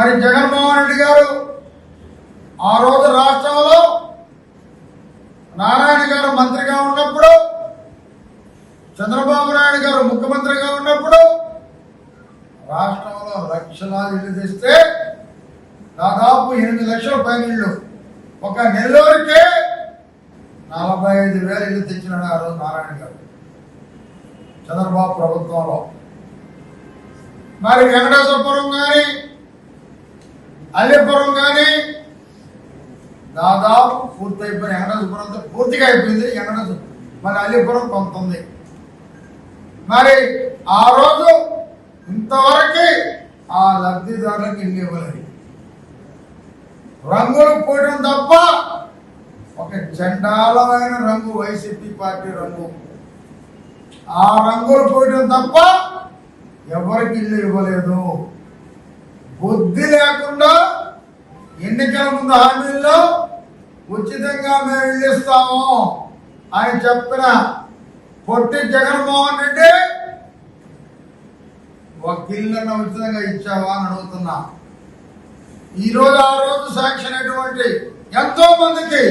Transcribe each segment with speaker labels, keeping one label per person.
Speaker 1: మరి జగన్మోహన్ రెడ్డి గారు ఆ రోజు రాష్ట్రంలో నారాయణ గారు మంత్రిగా ఉన్నప్పుడు, చంద్రబాబు నాయుడు గారు ముఖ్యమంత్రిగా ఉన్నప్పుడు రాష్ట్రంలో లక్షలాది ఇల్లు తెస్తే దాదాపు 8 లక్షల పైన ఇళ్ళు, ఒక నెల్లూరుకే 45,000 ఇల్లు తెచ్చినాడు ఆ రోజు నారాయణ గారు చంద్రబాబు ప్రభుత్వంలో. మరి వెంకటేశ్వరపురం కానీ అల్లిపురం కానీ దాదాపు పూర్తయిపోయిన, వెంకటేశ్వరపురంతో పూర్తిగా అయిపోయింది. మరి అల్లిపురం కొంత ఉంది. మరి ఆ రోజు ఇంతవరకు ఆ లబ్ధిదారులకు ఇల్లు ఇవ్వలేదు. రంగులు పోయడం తప్ప, ఒక చండాలమైన రంగు వైసీపీ పార్టీ రంగు, ఆ రంగులు పోయడం తప్ప ఎవరికి ఇల్లు ఇవ్వలేదు. బుద్ధి లేకుండా ఎన్నికల ముందు హామీల్లో ఉచితంగా మేము ఇల్లు ఇస్తాము అని చెప్పిన పొట్టి జగన్మోహన్ రెడ్డి ఒక ఇల్లున్న ఉచితంగా ఇచ్చావా అని అడుగుతున్నా. ఈ రోజు ఆ రోజు శాంక్షన్ అయినటువంటి ఎంతో మందికి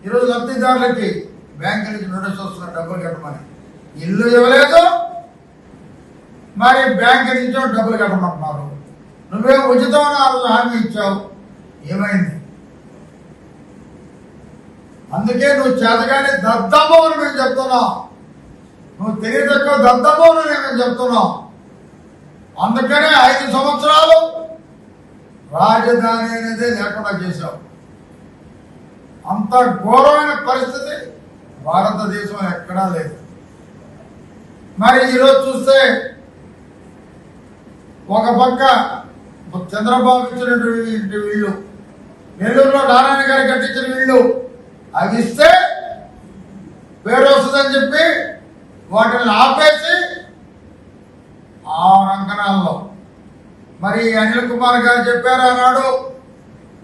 Speaker 1: ఈరోజు లబ్ధిదారులకి బ్యాంకు నుంచి నోటీస్ వస్తున్న డబ్బులు కట్టమని, ఇల్లు ఇవ్వలేదు, మరి బ్యాంకు నుంచి డబ్బులు కట్టమంటున్నారు. నువ్వే ఉచితమైన ఆ రోజు హామీ ఇచ్చావు, ఏమైంది? అందుకే నువ్వు చేతగానే దద్దమ్మో అని మేము చెప్తున్నావు, నువ్వు తెలియదక్కువ దద్దమ్మో అని మేము చెప్తున్నావు. అందుకనే 5 సంవత్సరాలు రాజధాని అనేది లేకుండా చేశావు. అంత ఘోరమైన పరిస్థితి భారతదేశంలో ఎక్కడా లేదు. మరి ఈరోజు చూస్తే ఒక పక్క చంద్రబాబు ఇచ్చినటువంటి వీళ్ళు, నెల్లూరులో నారాయణ గారు కట్టించిన వీళ్ళు, అవి ఇస్తే పేరు వస్తుందని చెప్పి వాటిని ఆపేసి ఆ రంగనాల్లో మరి అనిల్ కుమార్ గారు చెప్పారు అన్నాడు,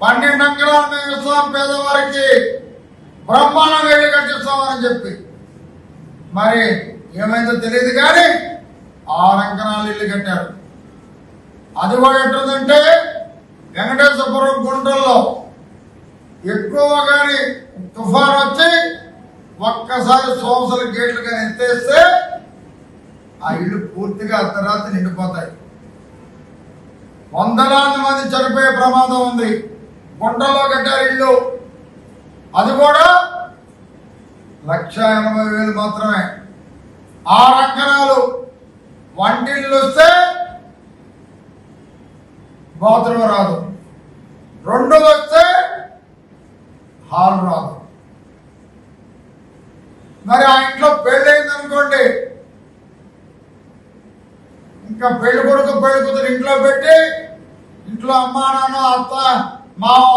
Speaker 1: 12 అంకణాలు మేము ఇస్తాం పేదవారికి, బ్రహ్మాండంగా ఇల్లు కట్టిస్తామని చెప్పి. మరి ఏమైందో తెలియదు కానీ 6 అంకణాలు ఇల్లు కట్టారు. అది కూడా ఎట్టుందంటే వెంకటేశ్వరపురం గుంటల్లో ఎక్కువ కానీ తుఫాన్ వచ్చి ఒక్కసారి సోమసల గేట్లు కానీ ఎత్తేస్తే ఆ ఇల్లు పూర్తిగా అర్ధరాత్రి నిండిపోతాయి. వందలాది మంది చనిపోయే ప్రమాదం ఉంది. గుంటల్లో కట్టారు ఇల్లు, అది కూడా 1,80,000 మాత్రమే. 6 అంకణాలు వంటిల్లు వస్తే బాత్రూమ్ రాదు, 2 వస్తే హాల్ రాదు. మరి ఆ ఇంట్లో పెళ్ళయింది అనుకోండి, ఇంకా పెళ్లి కొడుకు పెళ్లి కూతురు ఇంట్లో పెట్టి, ఇంట్లో అమ్మా నాన్న అత్త మామ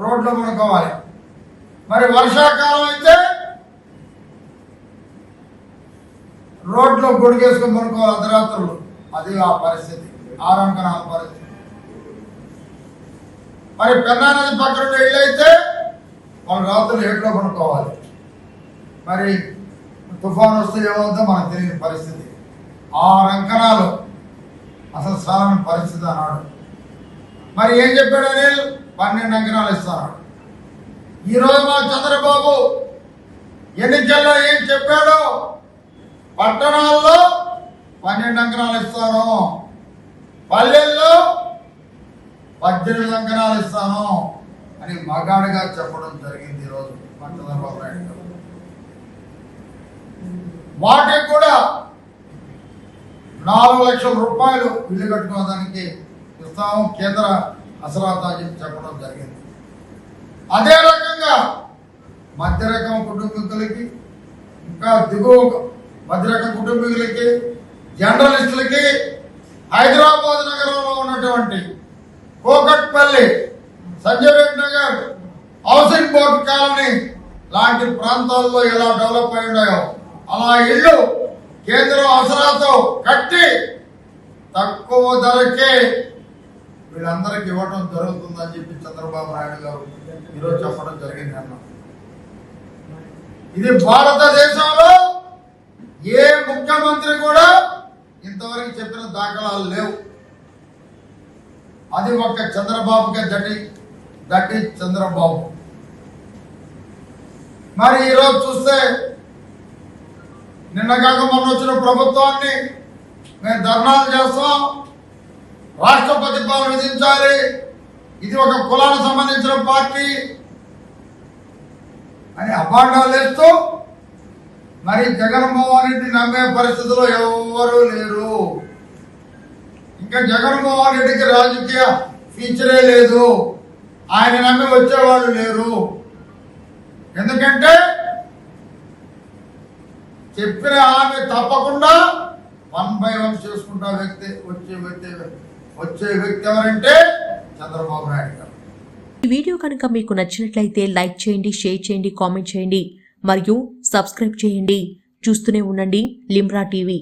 Speaker 1: రోడ్లో పడుకోవాలి. మరి వర్షాకాలం అయితే రోడ్లో గొడుగేసుకొని పడుకోవాలి అర్ధరాత్రులు. అది ఆ పరిస్థితి, 6 అంకణాల పరిస్థితి. మరి పెన్నా నది పక్కన ఇల్లు అయితే వాళ్ళు రాత్రులు ఏట్లో పడుకోవాలి. మరి తుఫాను వస్తే ఏమవుతుందో మనకు తెలియని పరిస్థితి. 6 అంకణాలు అసలు సాధారణ పరిస్థితి అన్నాడు. మరి ఏం చెప్పాడు అనిల్? 12 అంకణాలు ఇస్తాడు. ఈరోజు మా చంద్రబాబు ఎన్నికల్లో ఏం చెప్పాడో, పట్టణాల్లో 12 అంకణాలు ఇస్తాను, పల్లెల్లో 18 అంకణాలు ఇస్తాను అని మగాడిగా చెప్పడం జరిగింది ఈరోజు మా చంద్రబాబు నాయుడు గారు. వాటికి కూడా 4 లక్షల రూపాయలు ఇల్లు కట్టుకోవడానికి ఇస్తాము కేంద్ర అసరాతా చెప్పడం జరిగింది. అదే రకంగా మధ్యరకం కుటుంబీకులకి, ఇంకా దిగువ మధ్యరకం కుటుంబీకులకి, జర్నలిస్టులకి హైదరాబాద్ నగరంలో ఉన్నటువంటి Kukatpally, Sanjay Nagar, housing board colony లాంటి ప్రాంతాల్లో ఎలా డెవలప్ అయి ఉన్నాయో అలా ఇల్లు కేంద్రం అవసరాలతో కట్టి తక్కువ ధరకే వీళ్ళందరికి ఇవ్వడం జరుగుతుందని చెప్పి చంద్రబాబు నాయుడు గారు ఈరోజు చెప్పడం జరిగింది అన్న. ఇది భారతదేశంలో ఏ ముఖ్యమంత్రి కూడా ఇంతవరకు చెప్పిన దాఖలాలు లేవు. అది ఒక చంద్రబాబుకే దట్టి చంద్రబాబు. మరి ఈరోజు చూస్తే నిన్న కాక మొన్న వచ్చిన ప్రభుత్వాన్ని మేము ధర్నాలు చేస్తాం, రాష్ట్రపతి పాలన విధించాలి, ఇది ఒక కులానికి సంబంధించిన పార్టీ అని అభాండాలు వేస్తూ మరి జగన్మోహన్ రెడ్డి నమ్మే పరిస్థితిలో ఎవరు లేరు. ఇంకా జగన్మోహన్ రెడ్డికి రాజకీయ ఫ్యూచరే లేదు, ఆయన నమ్మి వచ్చేవాళ్ళు లేరు. ఎందుకంటే చెప్పిన హామీ తప్పకుండా 1 by 1 చేసుకుంటా వచ్చే వ్యక్తి ఎవరంటే చంద్రబాబు నాయుడు గారు.
Speaker 2: ఈ వీడియో కనుక మీకు నచ్చినట్లయితే లైక్ చేయండి, షేర్ చేయండి, కామెంట్ చేయండి మరియు సబ్స్క్రైబ్ చేయండి. చూస్తూనే ఉండండి లిమ్రా టీవీ.